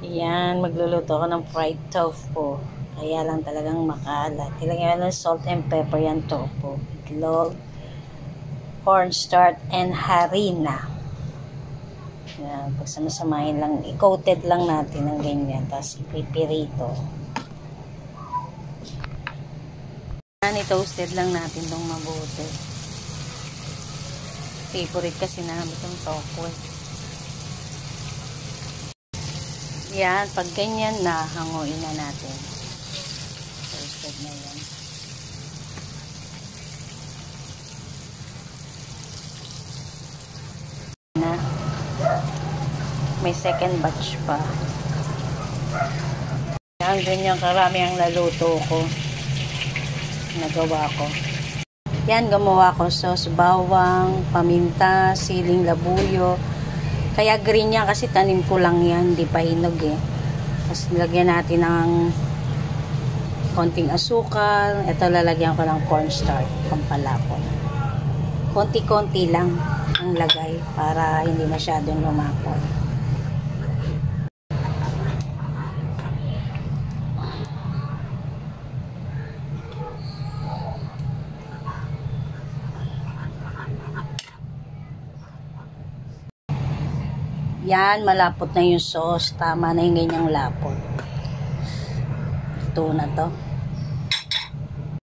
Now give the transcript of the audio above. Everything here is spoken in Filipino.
Ayan, magluluto ako ng fried tofu. Kaya lang talagang makalat. Ilagyan ng salt and pepper yan tofu. Itlog, cornstarch, and harina. Ayan, pagsamasamahin lang, i-coated lang natin ng ganyan. Tapos ipipirito. Ayan, i-toasted lang natin itong mabuti. Favorite kasi namin itong tofu eh. Yan, pag ganyan na, hanguin na natin. Toasted na yan. Na. May second batch pa. Yan, ganyan karami ang naluto ko. Nagawa ko. Yan, gumawa ko sauce, bawang, paminta, siling labuyo. Kaya green yan kasi tanim ko lang yan, di pa hinog eh. Tapos lagyan natin ng konting asukal. Ito lalagyan ko ng cornstarch, pampalapon. Konti-konti lang ang lagay para hindi masyadong lumapon. Yan, malapot na yung sauce. Tama na yung ganyang lapot. Ito na to.